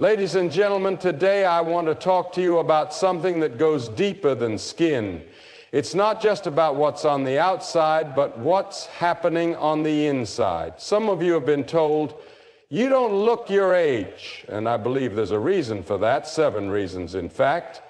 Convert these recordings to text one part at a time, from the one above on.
Ladies and gentlemen, today I want to talk to you about something that goes deeper than skin. It's not just about what's on the outside, but what's happening on the inside. Some of you have been told, you don't look your age, and I believe there's a reason for that, 7 reasons in fact.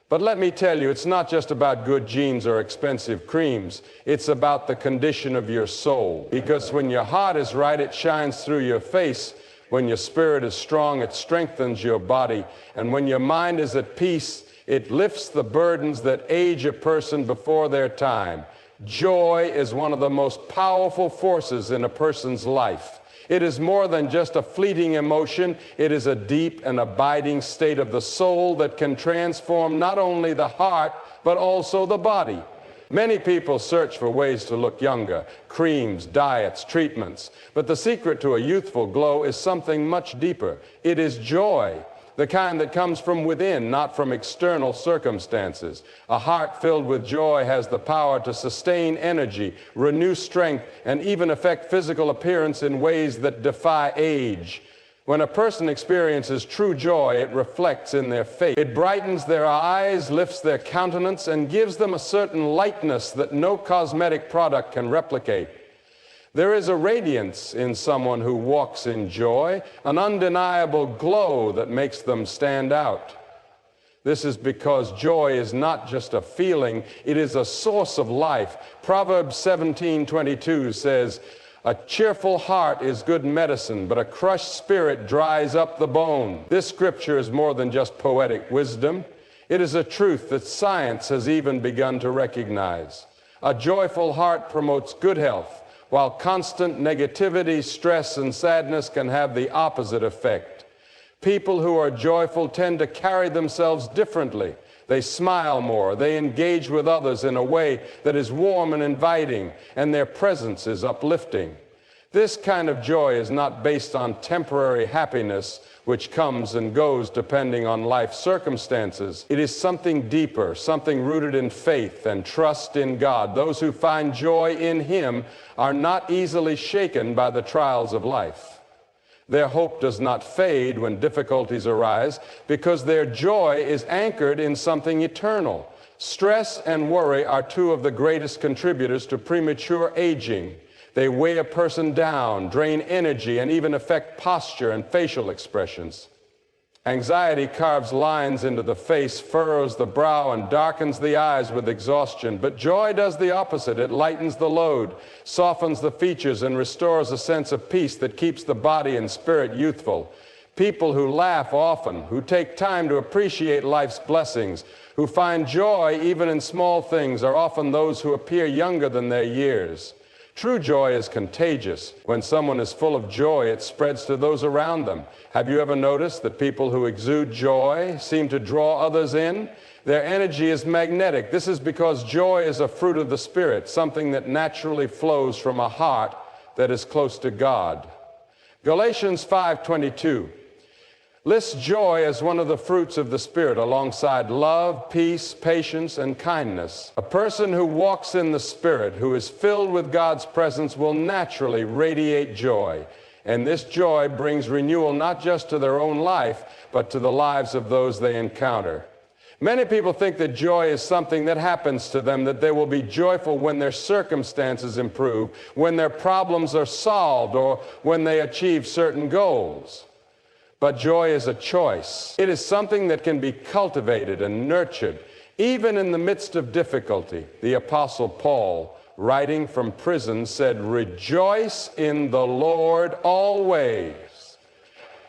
But let me tell you, it's not just about good genes or expensive creams. It's about the condition of your soul. Because when your heart is right, it shines through your face. When your spirit is strong, it strengthens your body. And when your mind is at peace, it lifts the burdens that age a person before their time. Joy is one of the most powerful forces in a person's life. It is more than just a fleeting emotion. It is a deep and abiding state of the soul that can transform not only the heart, but also the body. Many people search for ways to look younger, creams, diets, treatments. But the secret to a youthful glow is something much deeper. It is joy, the kind that comes from within, not from external circumstances. A heart filled with joy has the power to sustain energy, renew strength, and even affect physical appearance in ways that defy age. When a person experiences true joy, it reflects in their face. It brightens their eyes, lifts their countenance, and gives them a certain lightness that no cosmetic product can replicate. There is a radiance in someone who walks in joy, an undeniable glow that makes them stand out. This is because joy is not just a feeling, it is a source of life. Proverbs 17:22 says, "A cheerful heart is good medicine, but a crushed spirit dries up the bone." This scripture is more than just poetic wisdom. It is a truth that science has even begun to recognize. A joyful heart promotes good health, while constant negativity, stress, and sadness can have the opposite effect. People who are joyful tend to carry themselves differently. They smile more, they engage with others in a way that is warm and inviting, and their presence is uplifting. This kind of joy is not based on temporary happiness, which comes and goes depending on life circumstances. It is something deeper, something rooted in faith and trust in God. Those who find joy in Him are not easily shaken by the trials of life. Their hope does not fade when difficulties arise because their joy is anchored in something eternal. Stress and worry are 2 of the greatest contributors to premature aging. They weigh a person down, drain energy, and even affect posture and facial expressions. Anxiety carves lines into the face, furrows the brow, and darkens the eyes with exhaustion. But joy does the opposite. It lightens the load, softens the features, and restores a sense of peace that keeps the body and spirit youthful. People who laugh often, who take time to appreciate life's blessings, who find joy even in small things, are often those who appear younger than their years. True joy is contagious. When someone is full of joy, it spreads to those around them. Have you ever noticed that people who exude joy seem to draw others in? Their energy is magnetic. This is because joy is a fruit of the Spirit, something that naturally flows from a heart that is close to God. Galatians 5:22 lists joy as one of the fruits of the Spirit alongside love, peace, patience, and kindness. A person who walks in the Spirit, who is filled with God's presence, will naturally radiate joy. And this joy brings renewal not just to their own life, but to the lives of those they encounter. Many people think that joy is something that happens to them, that they will be joyful when their circumstances improve, when their problems are solved, or when they achieve certain goals. But joy is a choice. It is something that can be cultivated and nurtured, even in the midst of difficulty. The Apostle Paul, writing from prison, said, "Rejoice in the Lord always."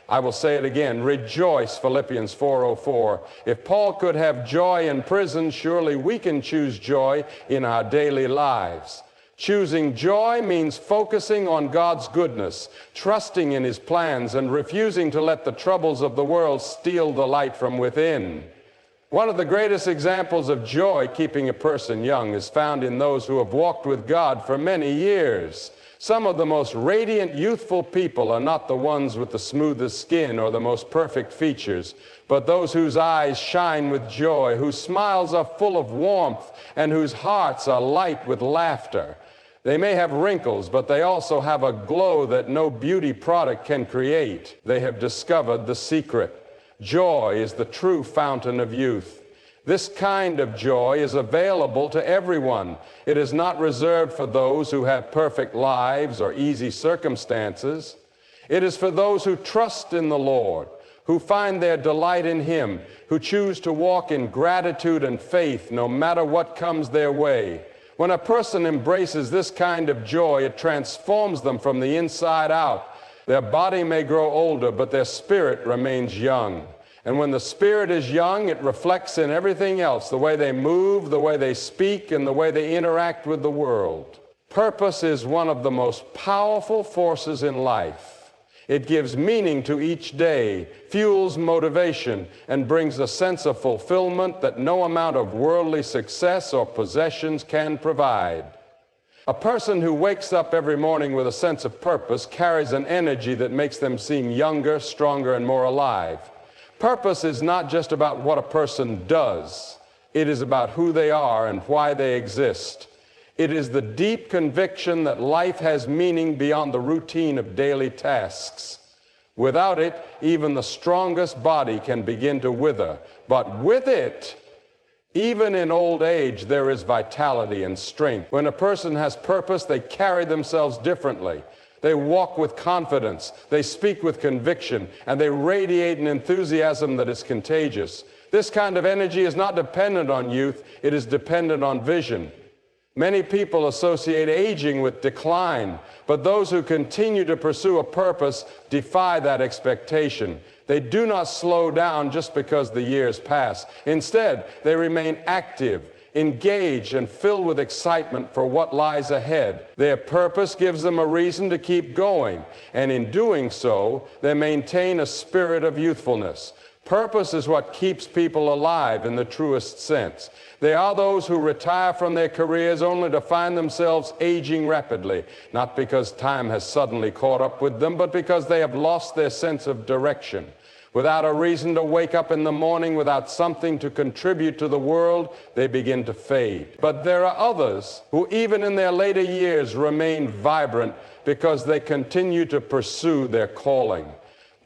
I will say it again, rejoice, Philippians 4:04. If Paul could have joy in prison, surely we can choose joy in our daily lives. Choosing joy means focusing on God's goodness, trusting in His plans, and refusing to let the troubles of the world steal the light from within. One of the greatest examples of joy keeping a person young is found in those who have walked with God for many years. Some of the most radiant, youthful people are not the ones with the smoothest skin or the most perfect features, but those whose eyes shine with joy, whose smiles are full of warmth, and whose hearts are light with laughter. They may have wrinkles, but they also have a glow that no beauty product can create. They have discovered the secret. Joy is the true fountain of youth. This kind of joy is available to everyone. It is not reserved for those who have perfect lives or easy circumstances. It is for those who trust in the Lord, who find their delight in Him, who choose to walk in gratitude and faith no matter what comes their way. When a person embraces this kind of joy, it transforms them from the inside out. Their body may grow older, but their spirit remains young. And when the spirit is young, it reflects in everything else, the way they move, the way they speak, and the way they interact with the world. Purpose is one of the most powerful forces in life. It gives meaning to each day, fuels motivation, and brings a sense of fulfillment that no amount of worldly success or possessions can provide. A person who wakes up every morning with a sense of purpose carries an energy that makes them seem younger, stronger, and more alive. Purpose is not just about what a person does. It is about who they are and why they exist. It is the deep conviction that life has meaning beyond the routine of daily tasks. Without it, even the strongest body can begin to wither. But with it, even in old age, there is vitality and strength. When a person has purpose, they carry themselves differently. They walk with confidence, they speak with conviction, and they radiate an enthusiasm that is contagious. This kind of energy is not dependent on youth, it is dependent on vision. Many people associate aging with decline, but those who continue to pursue a purpose defy that expectation. They do not slow down just because the years pass. Instead, they remain active, engaged, and filled with excitement for what lies ahead. Their purpose gives them a reason to keep going, and in doing so, they maintain a spirit of youthfulness. Purpose is what keeps people alive in the truest sense. They are those who retire from their careers only to find themselves aging rapidly, not because time has suddenly caught up with them, but because they have lost their sense of direction. Without a reason to wake up in the morning, without something to contribute to the world, they begin to fade. But there are others who, even in their later years, remain vibrant because they continue to pursue their calling.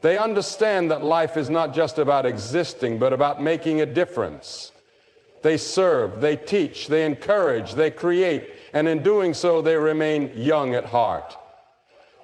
They understand that life is not just about existing, but about making a difference. They serve, they teach, they encourage, they create, and in doing so, they remain young at heart.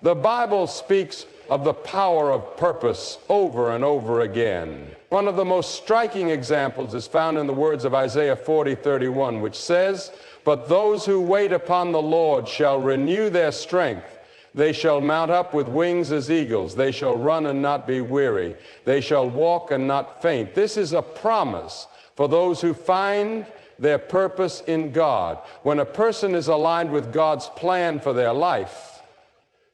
The Bible speaks of the power of purpose over and over again. One of the most striking examples is found in the words of Isaiah 40:31, which says, "But those who wait upon the Lord shall renew their strength. They shall mount up with wings as eagles. They shall run and not be weary. They shall walk and not faint." This is a promise for those who find their purpose in God. When a person is aligned with God's plan for their life,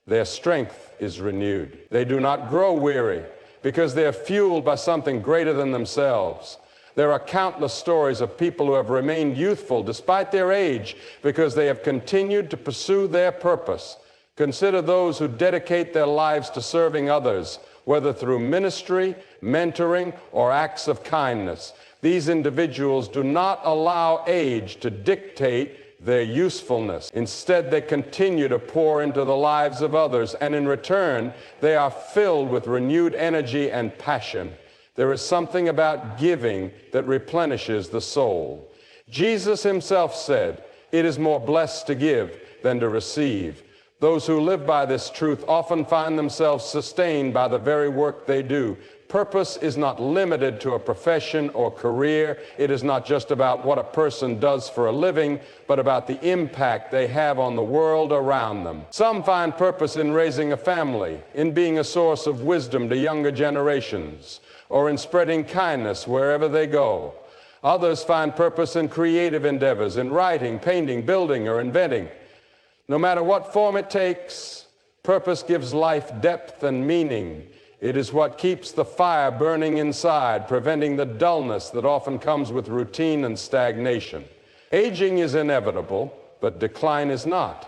their strength is renewed. They do not grow weary because they are fueled by something greater than themselves. There are countless stories of people who have remained youthful despite their age because they have continued to pursue their purpose. Consider those who dedicate their lives to serving others, whether through ministry, mentoring, or acts of kindness. These individuals do not allow age to dictate their usefulness. Instead, they continue to pour into the lives of others, and in return, they are filled with renewed energy and passion. There is something about giving that replenishes the soul. Jesus himself said, "It is more blessed to give than to receive." Those who live by this truth often find themselves sustained by the very work they do. Purpose is not limited to a profession or career. It is not just about what a person does for a living, but about the impact they have on the world around them. Some find purpose in raising a family, in being a source of wisdom to younger generations, or in spreading kindness wherever they go. Others find purpose in creative endeavors, in writing, painting, building, or inventing. No matter what form it takes, purpose gives life depth and meaning. It is what keeps the fire burning inside, preventing the dullness that often comes with routine and stagnation. Aging is inevitable, but decline is not.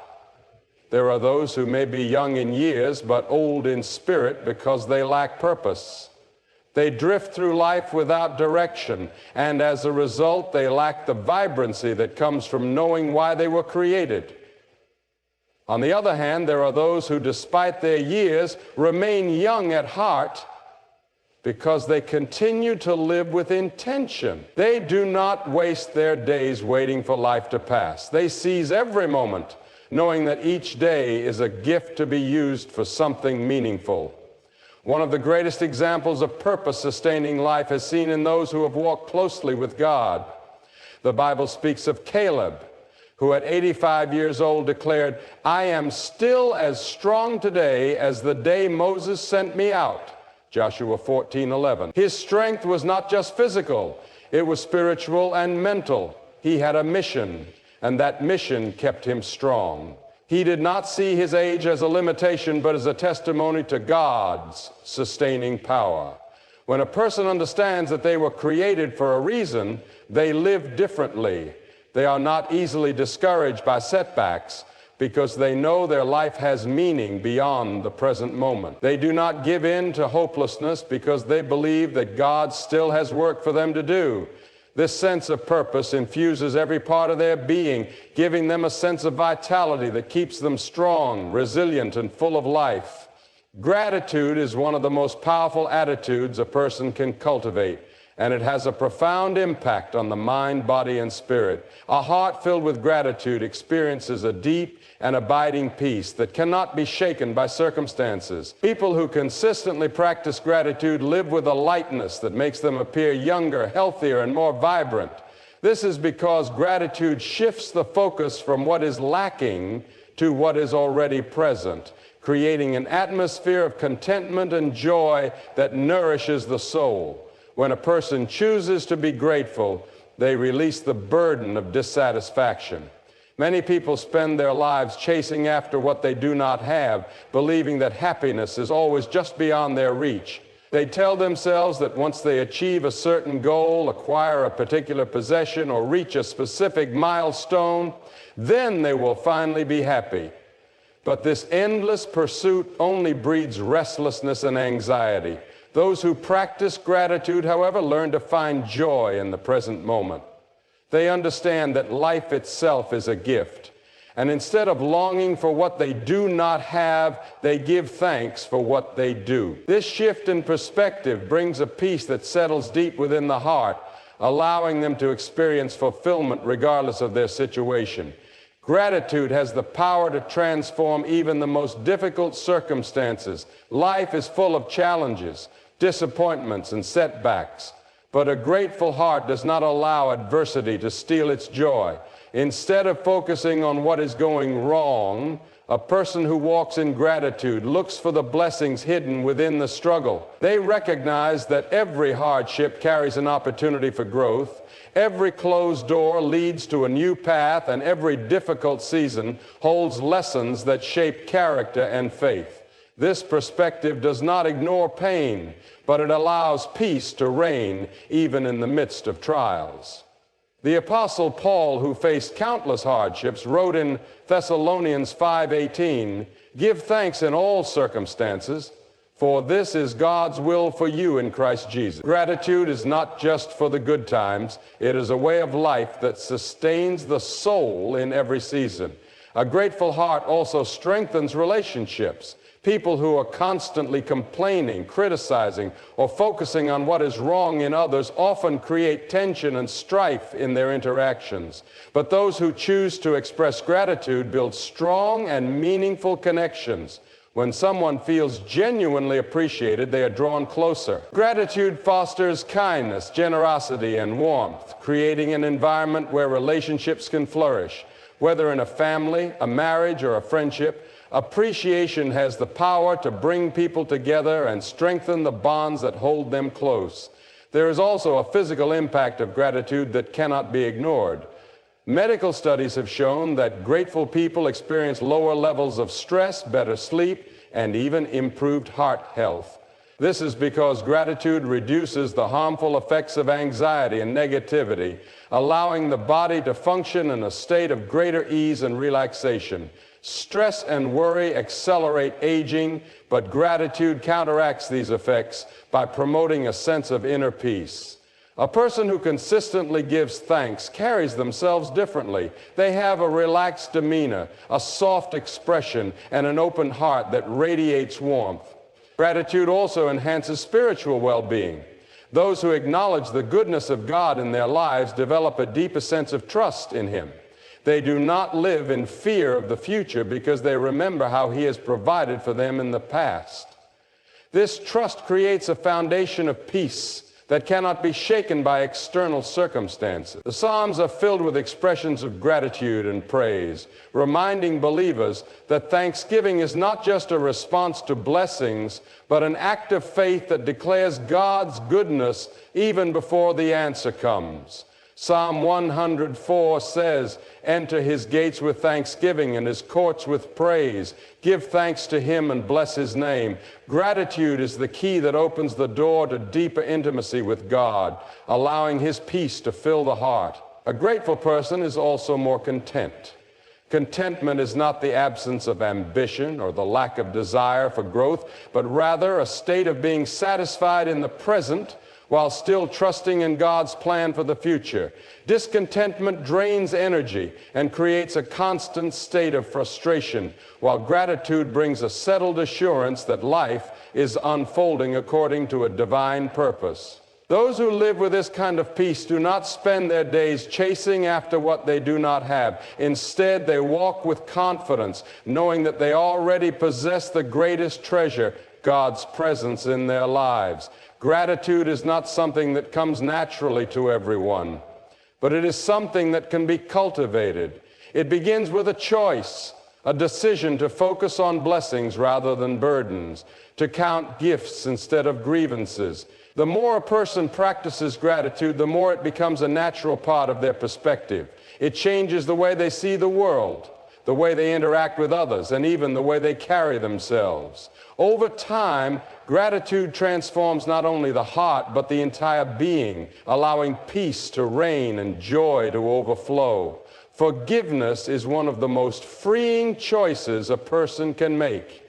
There are those who may be young in years, but old in spirit because they lack purpose. They drift through life without direction, and as a result, they lack the vibrancy that comes from knowing why they were created. On the other hand, there are those who, despite their years, remain young at heart because they continue to live with intention. They do not waste their days waiting for life to pass. They seize every moment, knowing that each day is a gift to be used for something meaningful. One of the greatest examples of purpose-sustaining life is seen in those who have walked closely with God. The Bible speaks of Caleb, who at 85 years old declared, "I am still as strong today as the day Moses sent me out." Joshua 14:11. His strength was not just physical, it was spiritual and mental. He had a mission, and that mission kept him strong. He did not see his age as a limitation, but as a testimony to God's sustaining power. When a person understands that they were created for a reason, they live differently. They are not easily discouraged by setbacks because they know their life has meaning beyond the present moment. They do not give in to hopelessness because they believe that God still has work for them to do. This sense of purpose infuses every part of their being, giving them a sense of vitality that keeps them strong, resilient, and full of life. Gratitude is one of the most powerful attitudes a person can cultivate, and it has a profound impact on the mind, body, and spirit. A heart filled with gratitude experiences a deep and abiding peace that cannot be shaken by circumstances. People who consistently practice gratitude live with a lightness that makes them appear younger, healthier, and more vibrant. This is because gratitude shifts the focus from what is lacking to what is already present, creating an atmosphere of contentment and joy that nourishes the soul. When a person chooses to be grateful, they release the burden of dissatisfaction. Many people spend their lives chasing after what they do not have, believing that happiness is always just beyond their reach. They tell themselves that once they achieve a certain goal, acquire a particular possession, or reach a specific milestone, then they will finally be happy. But this endless pursuit only breeds restlessness and anxiety. Those who practice gratitude, however, learn to find joy in the present moment. They understand that life itself is a gift, and instead of longing for what they do not have, they give thanks for what they do. This shift in perspective brings a peace that settles deep within the heart, allowing them to experience fulfillment regardless of their situation. Gratitude has the power to transform even the most difficult circumstances. Life is full of challenges, disappointments, and setbacks. But a grateful heart does not allow adversity to steal its joy. Instead of focusing on what is going wrong, a person who walks in gratitude looks for the blessings hidden within the struggle. They recognize that every hardship carries an opportunity for growth, every closed door leads to a new path, and every difficult season holds lessons that shape character and faith. This perspective does not ignore pain, but it allows peace to reign even in the midst of trials. The Apostle Paul, who faced countless hardships, wrote in Thessalonians 5:18, "Give thanks in all circumstances, for this is God's will for you in Christ Jesus." Gratitude is not just for the good times, it is a way of life that sustains the soul in every season. A grateful heart also strengthens relationships. People who are constantly complaining, criticizing, or focusing on what is wrong in others often create tension and strife in their interactions. But those who choose to express gratitude build strong and meaningful connections. When someone feels genuinely appreciated, they are drawn closer. Gratitude fosters kindness, generosity, and warmth, creating an environment where relationships can flourish. Whether in a family, a marriage, or a friendship, appreciation has the power to bring people together and strengthen the bonds that hold them close. There is also a physical impact of gratitude that cannot be ignored. Medical studies have shown that grateful people experience lower levels of stress, better sleep, and even improved heart health. This is because gratitude reduces the harmful effects of anxiety and negativity, allowing the body to function in a state of greater ease and relaxation. Stress and worry accelerate aging, but gratitude counteracts these effects by promoting a sense of inner peace. A person who consistently gives thanks carries themselves differently. They have a relaxed demeanor, a soft expression, and an open heart that radiates warmth. Gratitude also enhances spiritual well-being. Those who acknowledge the goodness of God in their lives develop a deeper sense of trust in Him. They do not live in fear of the future because they remember how He has provided for them in the past. This trust creates a foundation of peace that cannot be shaken by external circumstances. The Psalms are filled with expressions of gratitude and praise, reminding believers that thanksgiving is not just a response to blessings, but an act of faith that declares God's goodness even before the answer comes. Psalm 104 says, "Enter His gates with thanksgiving and His courts with praise. Give thanks to Him and bless His name." Gratitude is the key that opens the door to deeper intimacy with God, allowing His peace to fill the heart. A grateful person is also more content. Contentment is not the absence of ambition or the lack of desire for growth, but rather a state of being satisfied in the present while still trusting in God's plan for the future. Discontentment drains energy and creates a constant state of frustration, while gratitude brings a settled assurance that life is unfolding according to a divine purpose. Those who live with this kind of peace do not spend their days chasing after what they do not have. Instead, they walk with confidence, knowing that they already possess the greatest treasure, God's presence in their lives. Gratitude is not something that comes naturally to everyone, but it is something that can be cultivated. It begins with a choice, a decision to focus on blessings rather than burdens, to count gifts instead of grievances. The more a person practices gratitude, the more it becomes a natural part of their perspective. It changes the way they see the world, the way they interact with others, and even the way they carry themselves. Over time, gratitude transforms not only the heart, but the entire being, allowing peace to reign and joy to overflow. Forgiveness is one of the most freeing choices a person can make.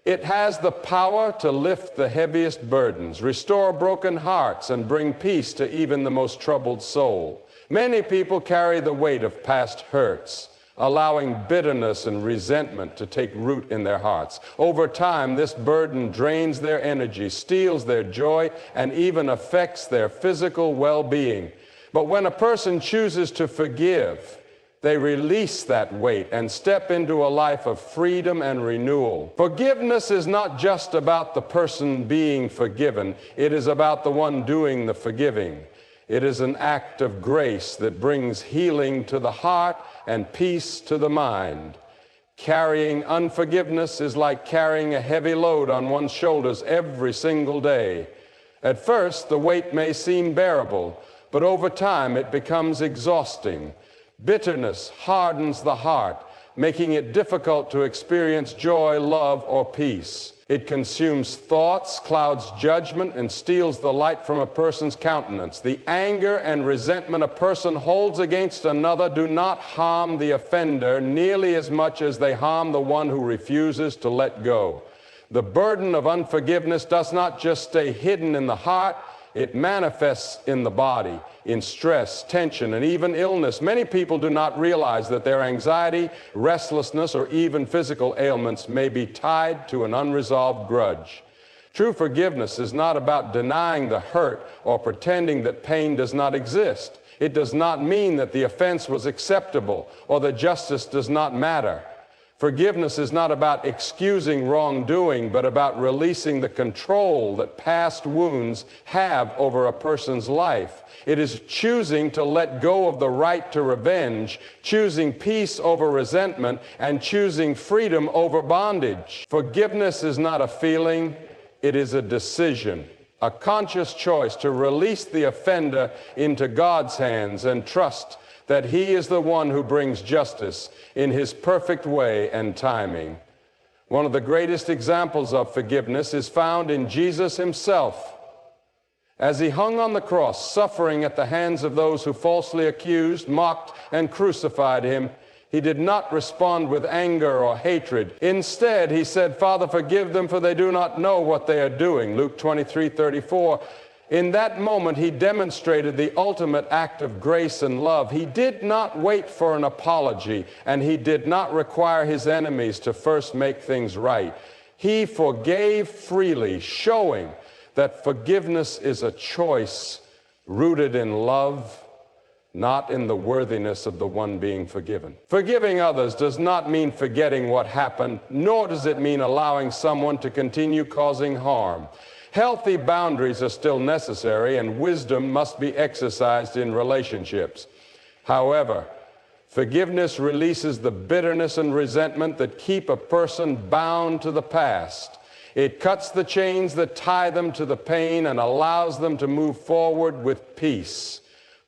It has the power to lift the heaviest burdens, restore broken hearts, and bring peace to even the most troubled soul. Many people carry the weight of past hurts, allowing bitterness and resentment to take root in their hearts. Over time, this burden drains their energy, steals their joy, and even affects their physical well-being. But when a person chooses to forgive, they release that weight and step into a life of freedom and renewal. Forgiveness is not just about the person being forgiven, it is about the one doing the forgiving. It is an act of grace that brings healing to the heart and peace to the mind. Carrying unforgiveness is like carrying a heavy load on one's shoulders every single day. At first, the weight may seem bearable, but over time it becomes exhausting. Bitterness hardens the heart, making it difficult to experience joy, love, or peace. It consumes thoughts, clouds judgment, and steals the light from a person's countenance. The anger and resentment a person holds against another do not harm the offender nearly as much as they harm the one who refuses to let go. The burden of unforgiveness does not just stay hidden in the heart, it manifests in the body, in stress, tension, and even illness. Many people do not realize that their anxiety, restlessness, or even physical ailments may be tied to an unresolved grudge. True forgiveness is not about denying the hurt or pretending that pain does not exist. It does not mean that the offense was acceptable or that justice does not matter. Forgiveness is not about excusing wrongdoing, but about releasing the control that past wounds have over a person's life. It is choosing to let go of the right to revenge, choosing peace over resentment, and choosing freedom over bondage. Forgiveness is not a feeling, it is a decision, a conscious choice to release the offender into God's hands and trust that He is the one who brings justice in His perfect way and timing. One of the greatest examples of forgiveness is found in Jesus Himself. As He hung on the cross, suffering at the hands of those who falsely accused, mocked, and crucified Him, He did not respond with anger or hatred. Instead, He said, "Father, forgive them, for they do not know what they are doing." Luke 23:34. In that moment, He demonstrated the ultimate act of grace and love. He did not wait for an apology, and He did not require His enemies to first make things right. He forgave freely, showing that forgiveness is a choice rooted in love, not in the worthiness of the one being forgiven. Forgiving others does not mean forgetting what happened, nor does it mean allowing someone to continue causing harm. Healthy boundaries are still necessary, and wisdom must be exercised in relationships. However, forgiveness releases the bitterness and resentment that keep a person bound to the past. It cuts the chains that tie them to the pain and allows them to move forward with peace.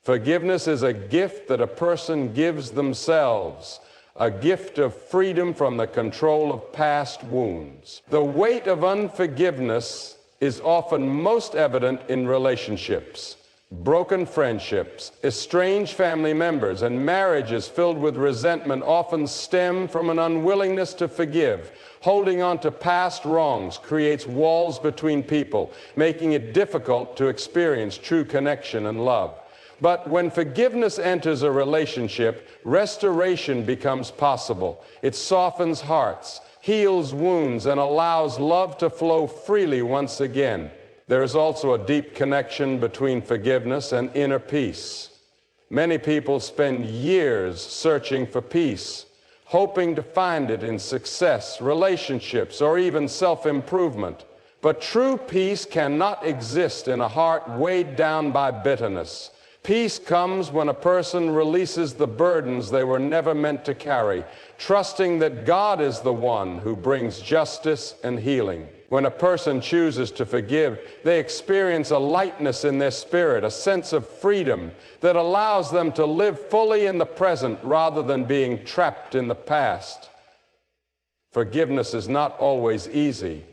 Forgiveness is a gift that a person gives themselves, a gift of freedom from the control of past wounds. The weight of unforgiveness is often most evident in relationships. Broken friendships, estranged family members, and marriages filled with resentment often stem from an unwillingness to forgive. Holding on to past wrongs creates walls between people, making it difficult to experience true connection and love. But when forgiveness enters a relationship, restoration becomes possible. It softens hearts, heals wounds, and allows love to flow freely once again. There is also a deep connection between forgiveness and inner peace. Many people spend years searching for peace, hoping to find it in success, relationships, or even self-improvement. But true peace cannot exist in a heart weighed down by bitterness. Peace comes when a person releases the burdens they were never meant to carry, trusting that God is the one who brings justice and healing. When a person chooses to forgive, they experience a lightness in their spirit, a sense of freedom that allows them to live fully in the present rather than being trapped in the past. Forgiveness is not always easy.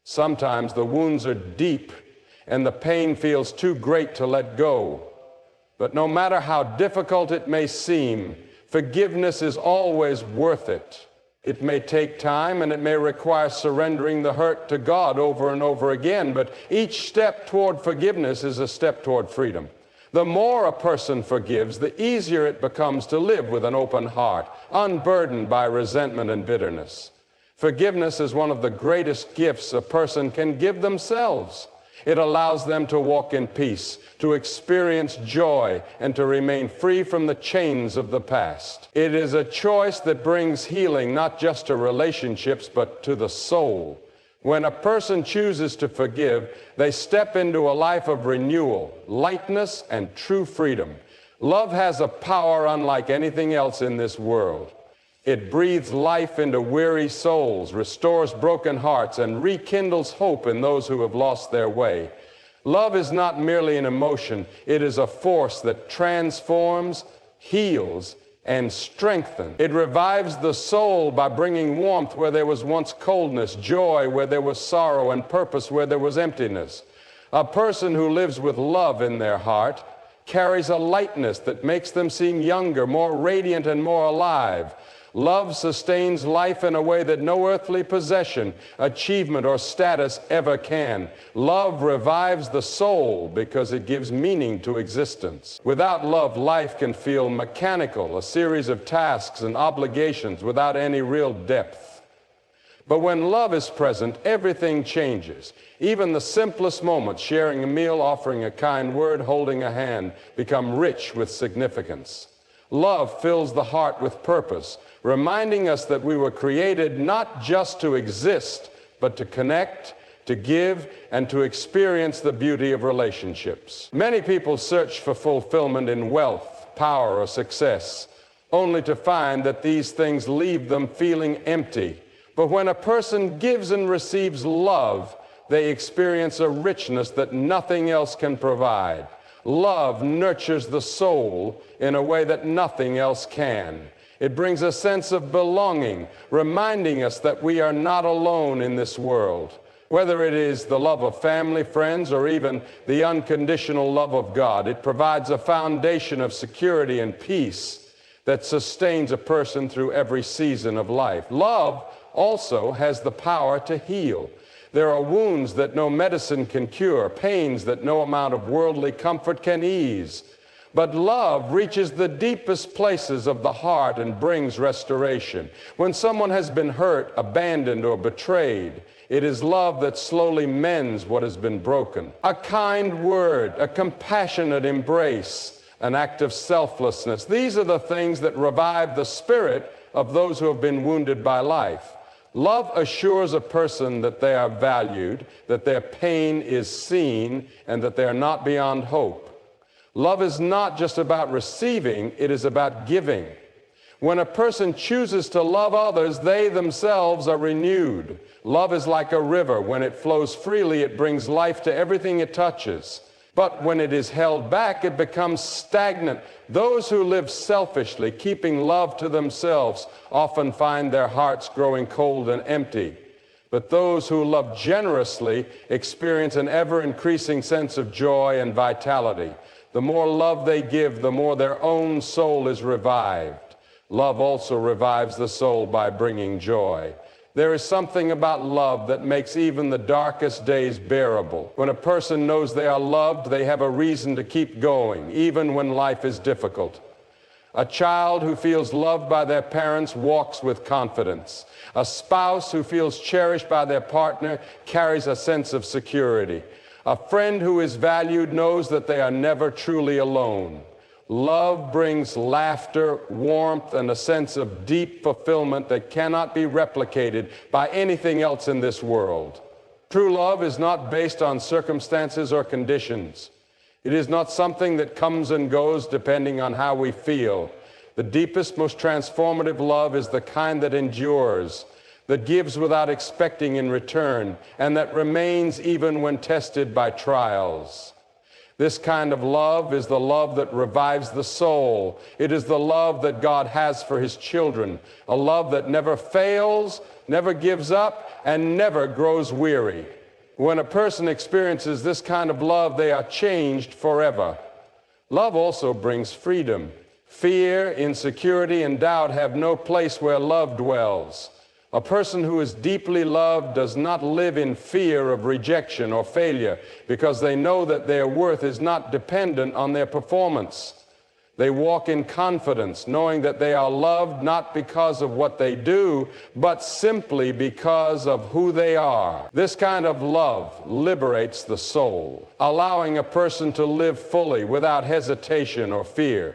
Sometimes the wounds are deep and the pain feels too great to let go. But no matter how difficult it may seem, forgiveness is always worth it. It may take time and it may require surrendering the hurt to God over and over again, but each step toward forgiveness is a step toward freedom. The more a person forgives, the easier it becomes to live with an open heart, unburdened by resentment and bitterness. Forgiveness is one of the greatest gifts a person can give themselves. It allows them to walk in peace, to experience joy, and to remain free from the chains of the past. It is a choice that brings healing not just to relationships, but to the soul. When a person chooses to forgive, they step into a life of renewal, lightness, and true freedom. Love has a power unlike anything else in this world. It breathes life into weary souls, restores broken hearts, and rekindles hope in those who have lost their way. Love is not merely an emotion. It is a force that transforms, heals, and strengthens. It revives the soul by bringing warmth where there was once coldness, joy where there was sorrow, and purpose where there was emptiness. A person who lives with love in their heart carries a lightness that makes them seem younger, more radiant, and more alive. Love sustains life in a way that no earthly possession, achievement, or status ever can. Love revives the soul because it gives meaning to existence. Without love, life can feel mechanical, a series of tasks and obligations without any real depth. But when love is present, everything changes. Even the simplest moments, sharing a meal, offering a kind word, holding a hand, become rich with significance. Love fills the heart with purpose, reminding us that we were created not just to exist, but to connect, to give, and to experience the beauty of relationships. Many people search for fulfillment in wealth, power, or success, only to find that these things leave them feeling empty. But when a person gives and receives love, they experience a richness that nothing else can provide. Love nurtures the soul in a way that nothing else can. It brings a sense of belonging, reminding us that we are not alone in this world. Whether it is the love of family, friends, or even the unconditional love of God, it provides a foundation of security and peace that sustains a person through every season of life. Love also has the power to heal. There are wounds that no medicine can cure, pains that no amount of worldly comfort can ease. But love reaches the deepest places of the heart and brings restoration. When someone has been hurt, abandoned, or betrayed, it is love that slowly mends what has been broken. A kind word, a compassionate embrace, an act of selflessness. These are the things that revive the spirit of those who have been wounded by life. Love assures a person that they are valued, that their pain is seen, and that they are not beyond hope. Love is not just about receiving, it is about giving. When a person chooses to love others, they themselves are renewed. Love is like a river. When it flows freely, it brings life to everything it touches. But when it is held back, it becomes stagnant. Those who live selfishly, keeping love to themselves, often find their hearts growing cold and empty. But those who love generously experience an ever-increasing sense of joy and vitality. The more love they give, the more their own soul is revived. Love also revives the soul by bringing joy. There is something about love that makes even the darkest days bearable. When a person knows they are loved, they have a reason to keep going, even when life is difficult. A child who feels loved by their parents walks with confidence. A spouse who feels cherished by their partner carries a sense of security. A friend who is valued knows that they are never truly alone. Love brings laughter, warmth, and a sense of deep fulfillment that cannot be replicated by anything else in this world. True love is not based on circumstances or conditions. It is not something that comes and goes depending on how we feel. The deepest, most transformative love is the kind that endures, that gives without expecting in return, and that remains even when tested by trials. This kind of love is the love that revives the soul. It is the love that God has for His children, a love that never fails, never gives up, and never grows weary. When a person experiences this kind of love, they are changed forever. Love also brings freedom. Fear, insecurity, and doubt have no place where love dwells. A person who is deeply loved does not live in fear of rejection or failure because they know that their worth is not dependent on their performance. They walk in confidence, knowing that they are loved not because of what they do, but simply because of who they are. This kind of love liberates the soul, allowing a person to live fully without hesitation or fear.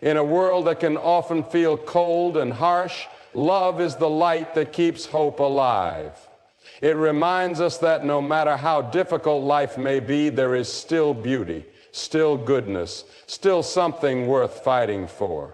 In a world that can often feel cold and harsh, love is the light that keeps hope alive. It reminds us that no matter how difficult life may be, there is still beauty, still goodness, still something worth fighting for.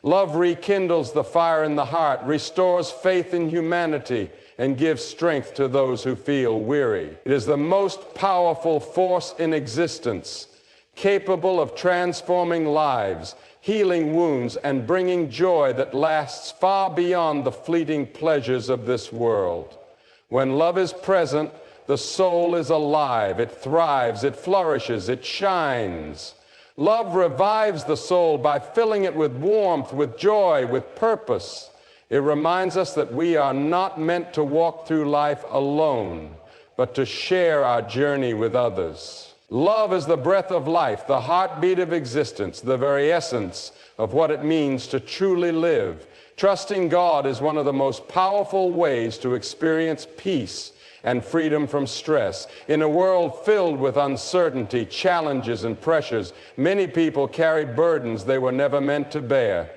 Love rekindles the fire in the heart, restores faith in humanity, and gives strength to those who feel weary. It is the most powerful force in existence, capable of transforming lives, healing wounds, and bringing joy that lasts far beyond the fleeting pleasures of this world. When love is present, the soul is alive, it thrives, it flourishes, it shines. Love revives the soul by filling it with warmth, with joy, with purpose. It reminds us that we are not meant to walk through life alone, but to share our journey with others. Love is the breath of life, the heartbeat of existence, the very essence of what it means to truly live. Trusting God is one of the most powerful ways to experience peace and freedom from stress. In a world filled with uncertainty, challenges, and pressures, many people carry burdens they were never meant to bear.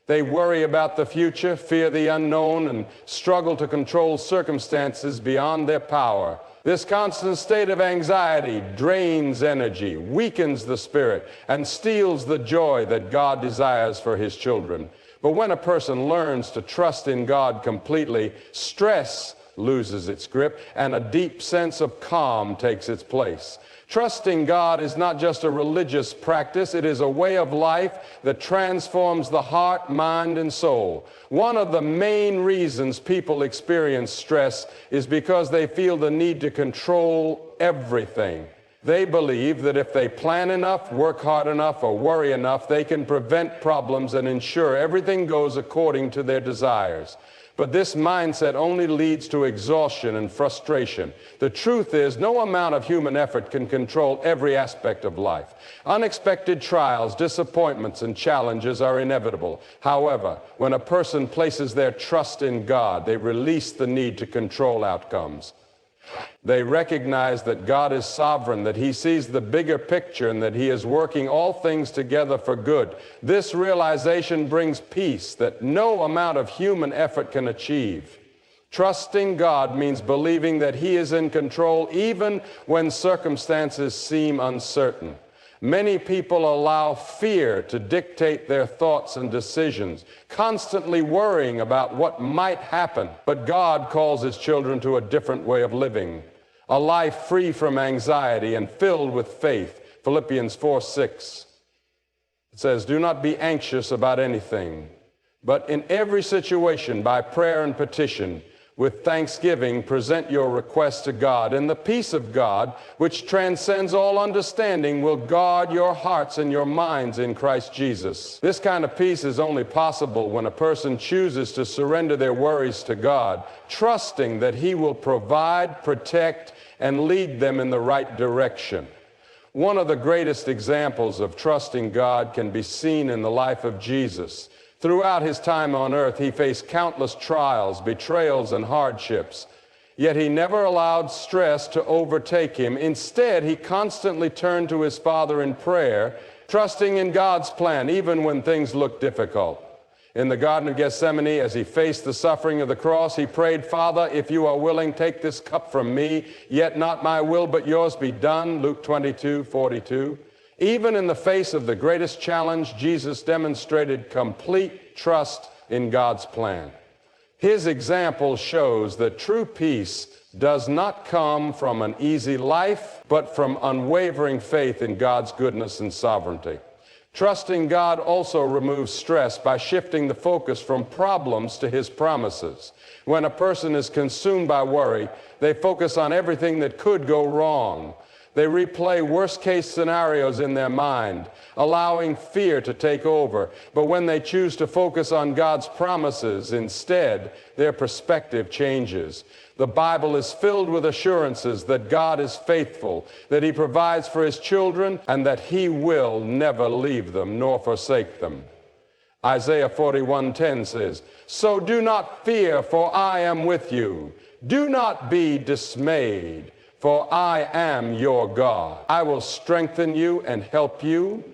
They worry about the future, fear the unknown, and struggle to control circumstances beyond their power. This constant state of anxiety drains energy, weakens the spirit, and steals the joy that God desires for His children. But when a person learns to trust in God completely, stress loses its grip, and a deep sense of calm takes its place. Trusting God is not just a religious practice, it is a way of life that transforms the heart, mind, and soul. One of the main reasons people experience stress is because they feel the need to control everything. They believe that if they plan enough, work hard enough, or worry enough, they can prevent problems and ensure everything goes according to their desires. But this mindset only leads to exhaustion and frustration. The truth is, no amount of human effort can control every aspect of life. Unexpected trials, disappointments, and challenges are inevitable. However, when a person places their trust in God, they release the need to control outcomes. They recognize that God is sovereign, that He sees the bigger picture, and that He is working all things together for good. This realization brings peace that no amount of human effort can achieve. Trusting God means believing that He is in control even when circumstances seem uncertain. Many people allow fear to dictate their thoughts and decisions, constantly worrying about what might happen. But God calls His children to a different way of living, a life free from anxiety and filled with faith. Philippians 4:6. It says, "Do not be anxious about anything, but in every situation, by prayer and petition, with thanksgiving, present your requests to God, and the peace of God, which transcends all understanding, will guard your hearts and your minds in Christ Jesus." This kind of peace is only possible when a person chooses to surrender their worries to God, trusting that He will provide, protect, and lead them in the right direction. One of the greatest examples of trusting God can be seen in the life of Jesus. Throughout His time on earth, He faced countless trials, betrayals, and hardships. Yet He never allowed stress to overtake Him. Instead, He constantly turned to His Father in prayer, trusting in God's plan, even when things looked difficult. In the Garden of Gethsemane, as He faced the suffering of the cross, He prayed, "Father, if you are willing, take this cup from me, yet not my will, but yours be done." Luke 22:42. Even in the face of the greatest challenge, Jesus demonstrated complete trust in God's plan. His example shows that true peace does not come from an easy life, but from unwavering faith in God's goodness and sovereignty. Trusting God also removes stress by shifting the focus from problems to His promises. When a person is consumed by worry, they focus on everything that could go wrong. They replay worst-case scenarios in their mind, allowing fear to take over. But when they choose to focus on God's promises instead, their perspective changes. The Bible is filled with assurances that God is faithful, that He provides for His children, and that He will never leave them nor forsake them. Isaiah 41:10 says, "So do not fear, for I am with you. Do not be dismayed, for I am your God. I will strengthen you and help you.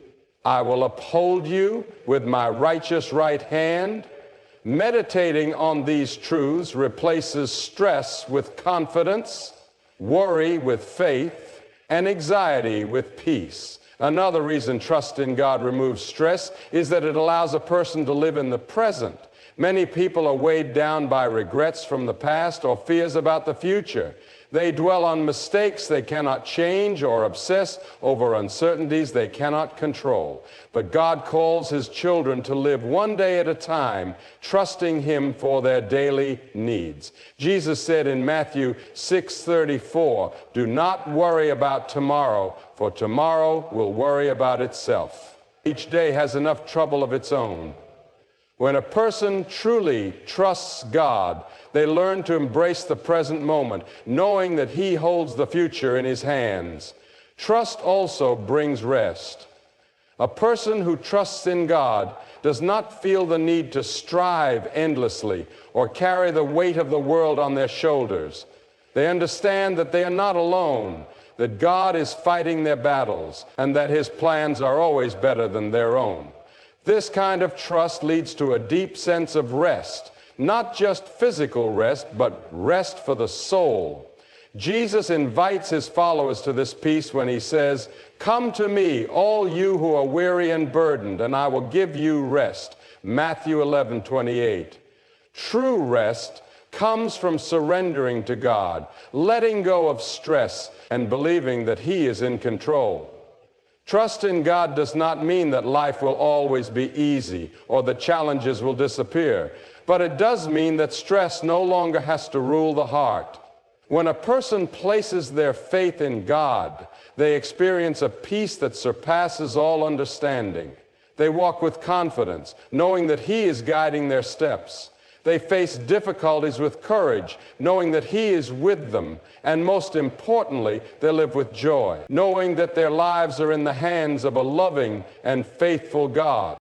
I will uphold you with my righteous right hand." Meditating on these truths replaces stress with confidence, worry with faith, and anxiety with peace. Another reason trust in God removes stress is that it allows a person to live in the present. Many people are weighed down by regrets from the past or fears about the future. They dwell on mistakes they cannot change or obsess over uncertainties they cannot control. But God calls His children to live one day at a time, trusting Him for their daily needs. Jesus said in Matthew 6:34, "Do not worry about tomorrow, for tomorrow will worry about itself." Each day has enough trouble of its own. When a person truly trusts God, they learn to embrace the present moment, knowing that He holds the future in His hands. Trust also brings rest. A person who trusts in God does not feel the need to strive endlessly or carry the weight of the world on their shoulders. They understand that they are not alone, that God is fighting their battles, and that His plans are always better than their own. This kind of trust leads to a deep sense of rest, not just physical rest, but rest for the soul. Jesus invites His followers to this peace when He says, "Come to me, all you who are weary and burdened, and I will give you rest." Matthew 11:28. True rest comes from surrendering to God, letting go of stress, and believing that He is in control. Trust in God does not mean that life will always be easy or that challenges will disappear, but it does mean that stress no longer has to rule the heart. When a person places their faith in God, they experience a peace that surpasses all understanding. They walk with confidence, knowing that He is guiding their steps. They face difficulties with courage, knowing that He is with them. And most importantly, they live with joy, knowing that their lives are in the hands of a loving and faithful God.